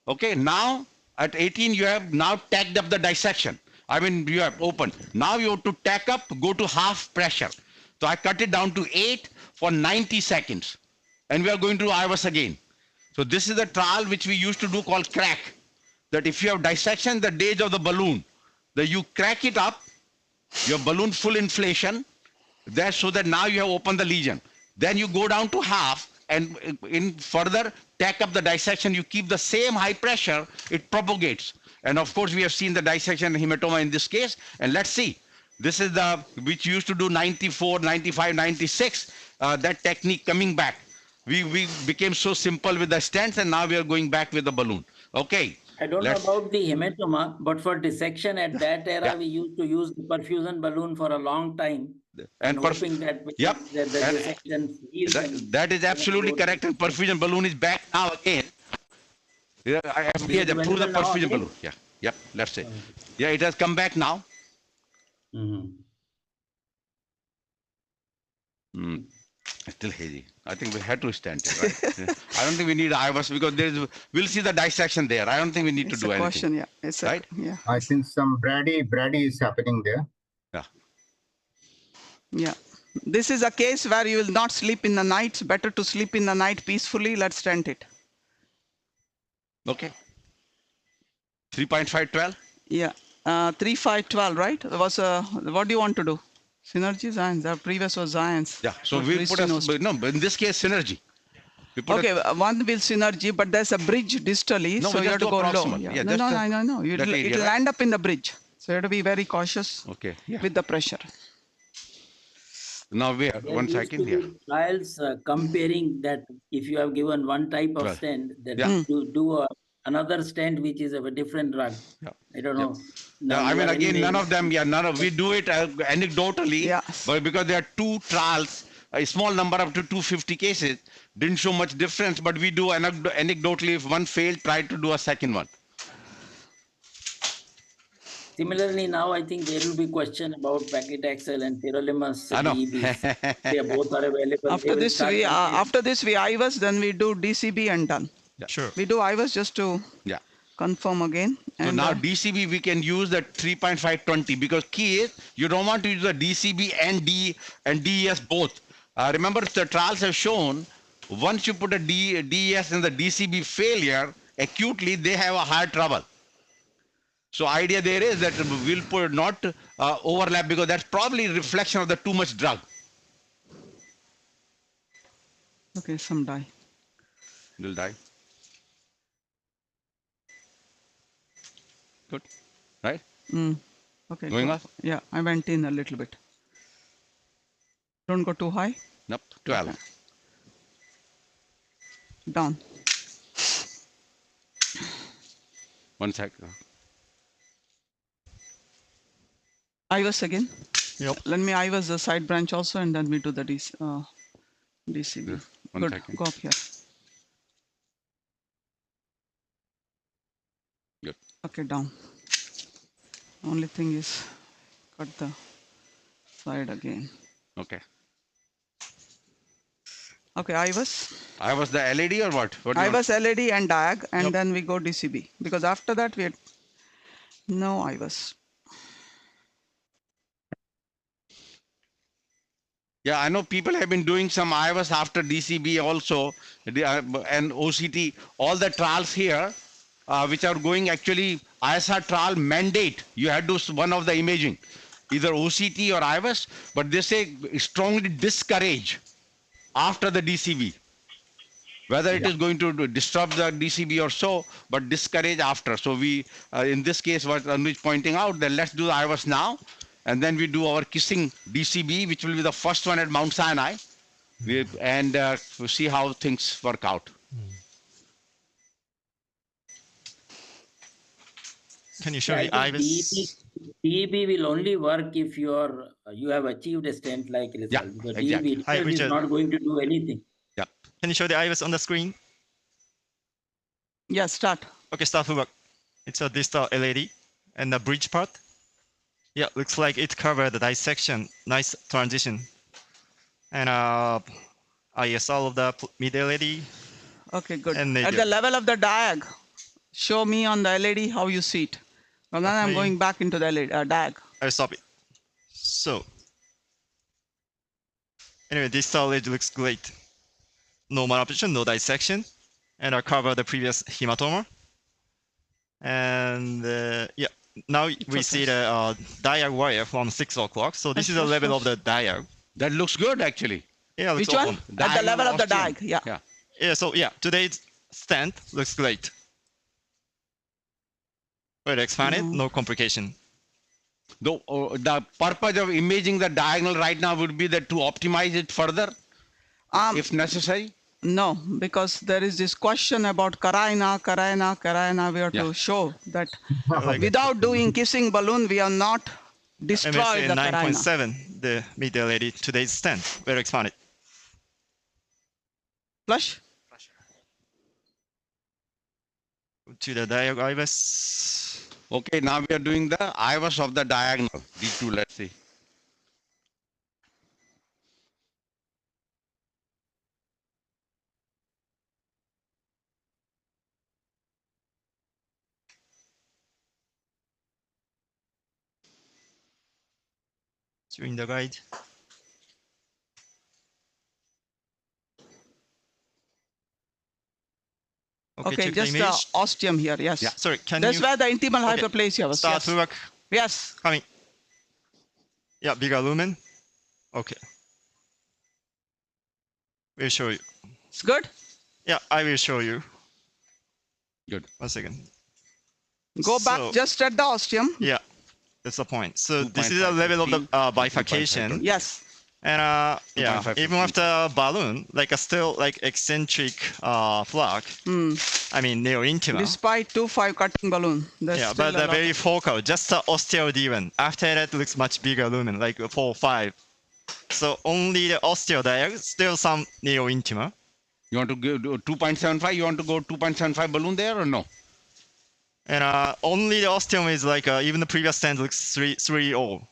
Okay. Now at 18 you have now tacked up the dissection. I mean you have opened. Now you have to tack up. Go to half pressure. So I cut it down to 8 for 90 seconds. And we are going to do IVUS again. So this is the trial which we used to do called crack. That if you have dissection the gauge of the balloon, that you crack it up, your balloon full inflation, there so that now you have opened the lesion. Then you go down to half and in further tack up the dissection, you keep the same high pressure, it propagates. And of course we have seen the dissection hematoma in this case. And let's see. This is the, which used to do 94, 95, 96, that technique coming back. We became so simple with the stents and now we are going back with the balloon. Okay. I don't know about the hematoma, but for dissection at that era, Yeah. we used to use the perfusion balloon for a long time And hoping that, Yep. that the And- dissection heals. That is absolutely correct. And perfusion balloon is back now again. Yeah, FDA has approved the available now perfusion again? balloon. Yeah, yep, let's say. Yeah, it has come back now. Mhm. Still hazy. I think we had to stand it, right? Yeah. I don't think we need IVUS because we'll see the dissection there. I don't think we need It's to do a anything. question. Yeah. It's Right? Yeah. I think some brady is happening there. Yeah. Yeah. This is a case where you will not sleep in the night. It's better to sleep in the night peacefully. Let's stent it. Okay. 3.512. Yeah. 3512, right? What do you want to do? Synergy Zions. The previous was Zions. Yeah. So What we Christy put a, knows. no, but in this case, synergy. We put Okay, one will synergy, but there's a bridge distally, No, so we you just have to do go low. proximal. Yeah. Yeah, No, just no, no. that area, It'll right? land up in the bridge. So you have to be very cautious Okay. Yeah. with the pressure. Now we are There 1 used to second. be Yeah. trials comparing that if you have given one type of Well, stent, that yeah. do another stent which is of a different drug. Yeah. I don't know. Yeah, I you mean, are again, anyway- none of them, we do it anecdotally, Yeah. but because there are 2 trials, a small number up to 250 cases, didn't show much difference, but we do anecdotally, if one failed, try to do a second one. Similarly, now I think there will be question about paclitaxel and sirolimus I know. DEBs. They both are available. After this, we IVUS, then we do DCB and done. Sure. We do IVUS just to Yeah. confirm again. So And now DCB, we can use the 3.520 because key is you don't want to use the DCB and DES both. Remember, the trials have shown once you put a DES in the DCB failure, acutely, they have a higher trouble. So idea there is that we'll put not overlap because that's probably reflection of the too much drug. okay, some die. Will die. Good. Right? Okay. Going go. up? Yeah, I went in a little bit. Don't go too high. Nope. 12. Okay. Down. 1 second. IVUS again. Yep. Let me IVUS the side branch also, and then we do the DCB. 1 Good. second. Go up here. Good. Okay, down. Only thing is, cut the side again. Okay. Okay, IVUS. I was the LED or what? What do you want? IVUS LED and diag, and Yep. then we go DCB because after that we had no IVUS. Yeah, I know people have been doing some IVUS after DCB also, and OCT, all the trials here, which are going actually, ISR trial mandate, you had to do one of the imaging, either OCT or IVUS, but they say strongly discourage after the DCB. Whether it is going to disrupt the DCB or so, but discourage after. So we, in this case, what Anuj is pointing out, that let's do the IVUS now, and then we do our kissing DCB, which will be the first one at Mount Sinai, and we'll see how things work out. Can you show Yeah, the I think IVUS? DEB will only work if you have achieved a stent-like result. Yeah, Because exactly. DEB Hi, itself is Richard. not going to do anything. Yeah. Can you show the IVUS on the screen? Yeah, start. Okay, start to work. It's a distal LED and the bridge part. Yeah, looks like it covered the dissection. Nice transition. And ISL of the mid LED. Okay, good. And At nature. the level of the diag, show me on the LED how you see it. From then I'm Okay. going back into the LED, diag. I'll stop it. So, anyway, distal LED looks great. No malabsorption, no dissection, and I cover the previous hematoma. And yeah, now we okay. see the diag wire from 6 o'clock. So this is the Yes, level yes. of the diag. That looks good, actually. Yeah, looks Which one? open. At the Diagonal level of the ostium. diag. Yeah. Yeah. Yeah, so yeah, today's stent looks great. Well expanded, no complication. Though the purpose of imaging the diagonal right now would be that to optimize it further, if necessary. No, because there is this question about Karaina. We have Yeah. to show that Like without doing kissing balloon, we have not destroyed MSA the Karaina. 9.7, the mid LED, today's stent, very expanded. Flush. To the diag IVUS. Okay, now we are doing the IVUS of the diagonal. These two, let's see. During the guide. Okay, Okay, check just the the image. ostium here. Yes. Yeah. Sorry, can That's you where the intimal Okay. hyperplasia was. start Yes. to work? Yes. Coming. Yeah, bigger lumen. Okay. We'll show you. It's good. Yeah, I will show you. Good. 1 second. Go back So- just at the ostium. Yeah, that's the point. So this is 2.5, the level of the 15, bifurcation. 2.5. Yes. And yeah, 2.5, even 15. after balloon, like a still like eccentric flock. I mean neo-intima. Despite 2.5 cutting balloon. There's Yeah, still but a they're lot very of- focal. Just the osteo D1. After that, looks much bigger lumen, like 4 5. So only the osteo diag, still some neo-intima. You want to go 2.75? You want to go 2.75 balloon there or no? And only the osteum is like even the previous stand looks 3.0.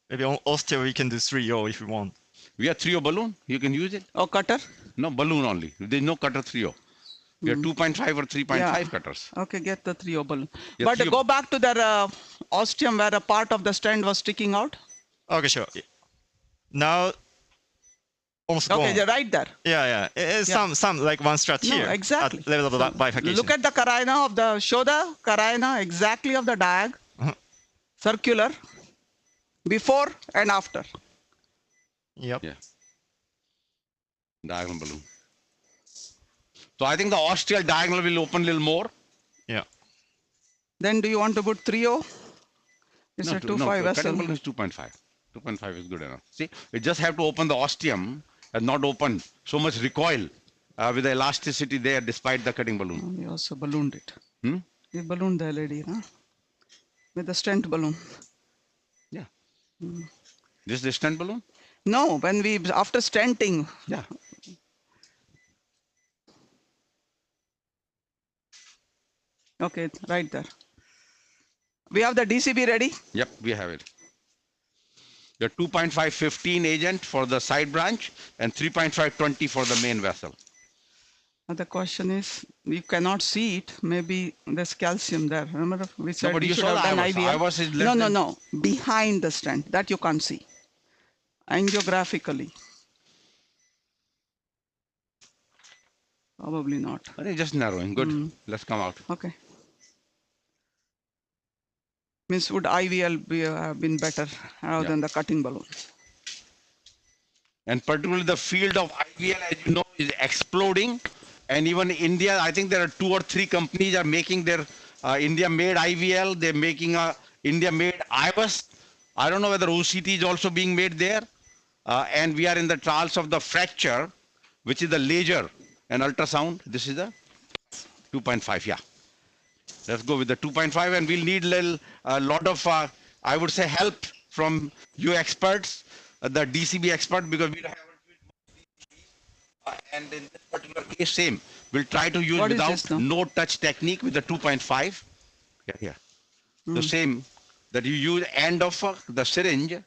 Maybe on osteo we can do 3.0 if we want. We have 3.0 balloon. You can use it. Oh, cutter. No, balloon only. There's no cutter 3.0. We have 2.5 or 3.5 Yeah. cutters. Okay, get the 3 balloon. Yeah, But 3O. go back to that ostium where a part of the stand was sticking out. Okay, sure. Yeah. Now, almost Okay, gone. they're right there. Yeah. It's Yeah. some like one strut No, here. exactly. At level of the So, bifurcation. Look at the Karaina of the, show the Karaina exactly of the diag, Uh-huh. circular, before and after. Yep. Yeah. Diagonal balloon. So I think the ostial diagonal will open a little more. Yeah. Then do you want to put 3.0? It's a 2.5 cutting vessel. balloon is 2.5. 2.5 is good enough. See, it just have to open the ostium and not open so much recoil with the elasticity there despite the cutting balloon. We also ballooned it. Hmm? We ballooned the LED, huh? With the stent balloon. Yeah. This is the stent balloon? No, when we, after stenting, Yeah. okay, it's right there. We have the DCB ready. Yep, we have it. The 2.515 agent for the side branch and 3.520 for the main vessel. The question is, you cannot see it. Maybe there's calcium there. Remember, we said but we you should saw have the done IVUS. IVL. IVUS is less than- No. Behind the stent, that you can't see. Angiographically. Probably not. Okay, just narrowing. Good. Let's come out. Okay. Means would IVL be, have been better rather Yeah. than the cutting balloon? And particularly the field of IVL, as you know, is exploding. And even India, I think there are 2 or 3 companies are making their India-made IVL. They're making a India-made IVUS. I don't know whether OCT is also being made there. And we are in the trials of the fracture, which is the laser and ultrasound. This is the 2.5, yeah. Let's go with the 2.5, and we'll need a lot of, I would say, help from you experts, the DCB expert, because we have and in this particular case, same. We'll try to use What is without this now? no touch technique with the 2.5. Yeah, yeah. The same that you use end of the syringe,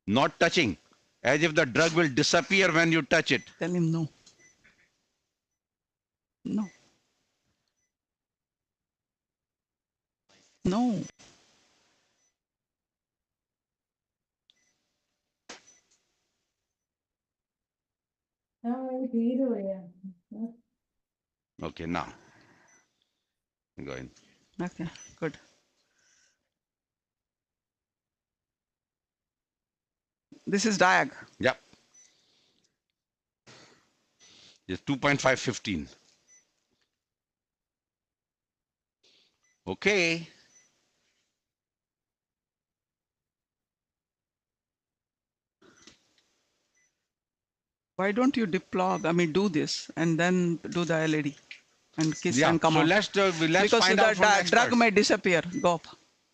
not touching, as if the drug will disappear when you touch it. Tell him no. No. No. Okay, now go in. Okay, good. This is diag. Yep. It's 2.515. Okay. Why don't you deplog? I mean, do this and then do the LED and kiss Yeah. and come So out. let's Because find the out from the drug experts. may disappear. Go up.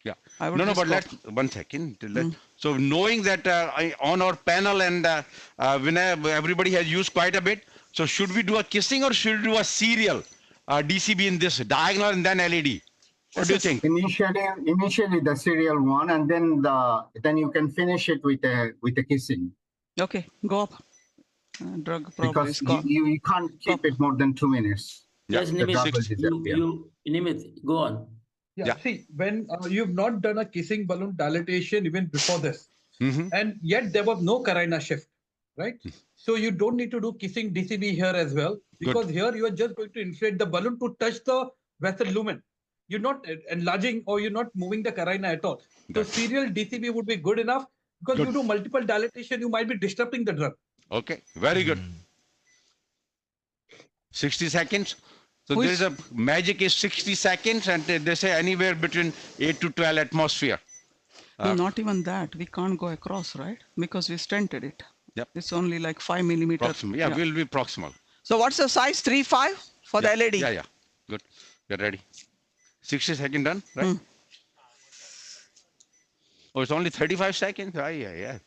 Yeah. I would No, just but go let's up. 1 second. So knowing that on our panel and everybody has used quite a bit. So should we do a kissing or should we do a serial DCB in this diagonal and then LED? What do you think? Initially the serial one, and then you can finish it with a kissing, Okay, go up. Drug probably because is gone. you can't keep it more than 2 minutes. Yeah. Yes, The Nimit, drug will disappear. Nimit, go on. Yeah, Yeah. see, when you've not done a kissing balloon dilatation even before this, Mm-hmm. and yet there was no carina shift, right? So you don't need to do kissing DCB here as well, because here you are just going to inflate the balloon to touch the vessel lumen. You're not enlarging or you're not moving the carina at all. So Good. serial DCB would be good enough, because Good. you do multiple dilatation, you might be disrupting the drug. Okay. Very good. 60 seconds. So Who there is- is a magic is 60 seconds, and they say anywhere between 8 to 12 atmosphere. No, not even that. We can't go across, right? Because we stented it. Yep. It's only like 5 millimeter. Proximal. Yeah, we'll be proximal. So what's the size? 3.5 for Yeah. the LED? Yeah, yeah. Good. We're ready. 60 second done, right? Oh, it's only 35 seconds? Ah, yeah, yeah.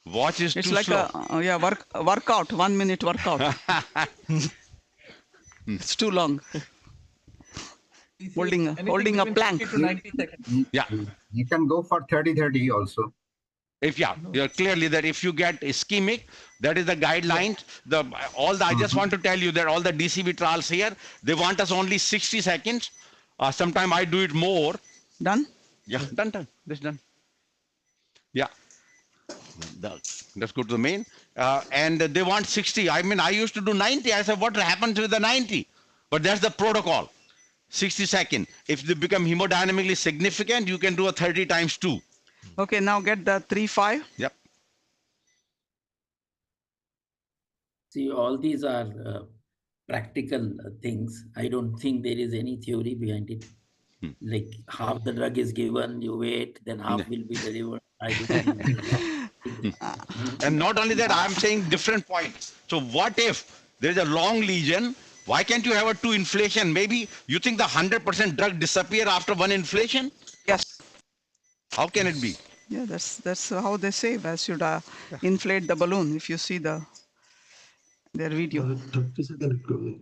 Watch is It's too like slow. a workout, 1 minute workout. It's too long. Holding a Anything between plank. 60 to 90 seconds. Yeah. You can go for 30-30 also. If you're clearly that if you get ischemic, that is the guidelines. I just want to tell you that all the DCB trials here, they want us only 60 seconds. Sometime I do it more. Done? Yeah, done. This done. Yeah. Let's go to the main. And they want 60. I mean, I used to do 90. I said, what happens with the 90? But that's the protocol. 60 seconds. If they become hemodynamically significant, you can do a 30 times 2. Okay, now get the 3.5. Yep. See, all these are practical things. I don't think there is any theory behind it. Like half the drug is given, you wait, then half will be delivered. I don't think. And not only that, I'm saying different points. So what if there's a long lesion? Why can't you have a 2 inflation? Maybe you think the 100% drug disappear after 1 inflation? Yes. How can it be? Yeah, that's how they say. As should inflate the balloon. If you see their video. 30 seconds.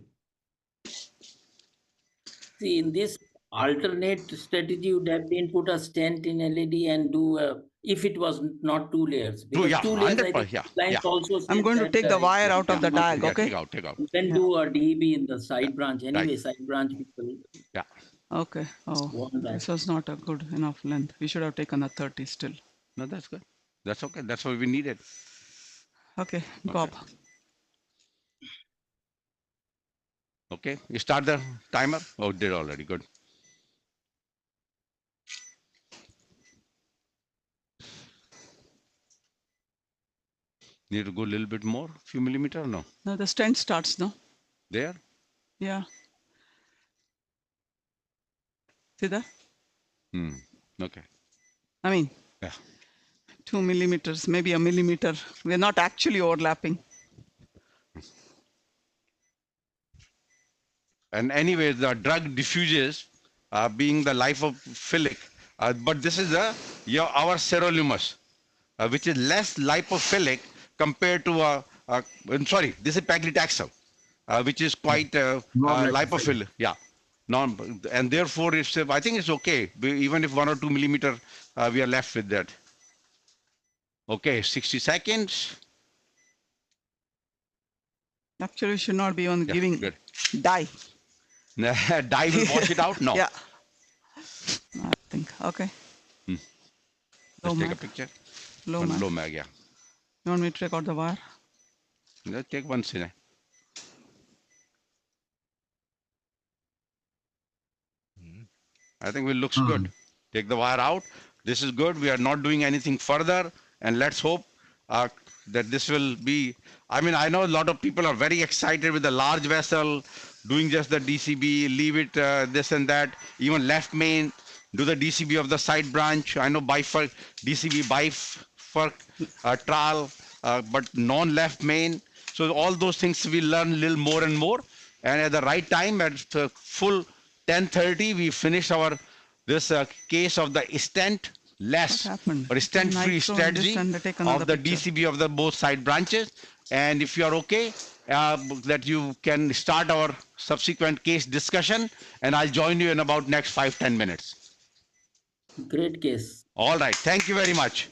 See, in this alternate strategy would have been put a stent in LED and do if it was not 2 layers. Because yeah, 2 layers, I 100%, think yeah, clients yeah. also I'm said going to that, take the wire out of the diag, Yeah, okay? take out. Then do a DEB in the side branch. Anyway, side branch people Yeah. Okay. Oh, want that. this was not a good enough length. We should have taken a 30 still. No, that's good. That's okay. That's what we needed. Okay, go up. Okay. You start the timer? Oh, did already. Good. Need to go a little bit more, few millimeter or no? Now the stent starts, no? There? Yeah. See that? Hmm. Okay. I mean, Yeah. 2 millimeters, maybe a millimeter. We're not actually overlapping. And anyway, the drug diffuses, being the lipophilic, but this is our sirolimus, which is less lipophilic compared to I'm sorry, this is paclitaxel, which is quite Non-lipophilic. lipophilic. Yeah, non, and therefore it's I think it's okay, even if 1 or 2 millimeter, we are left with that. Okay, 60 seconds. Actually, we should not be on Yeah, giving good. dye. Dye will wash it out. No. Yeah. I think. Okay. Hmm. Low Let's take a mag. picture. Low mag. Low mag, yeah. You want me to record the wire? Let's take one cine. I think it looks good. Take the wire out. This is good. We are not doing anything further. And let's hope that this will be. I mean, I know a lot of people are very excited with the large vessel, doing just the DCB, leave it this and that. Even left main, do the DCB of the side branch. I know bifurc, DCB bifurc, trial, but non-left main. So all those things we learn a little more and more. And at the right time, at full 10:30, we finish our this case of the stent less What happened? or stent free Nitro and this strategy and they take of another the picture. DCB of the both side branches. And if you are okay, that you can start our subsequent case discussion, and I'll join you in about next 5-10 minutes. Great case. All right. Thank you very much.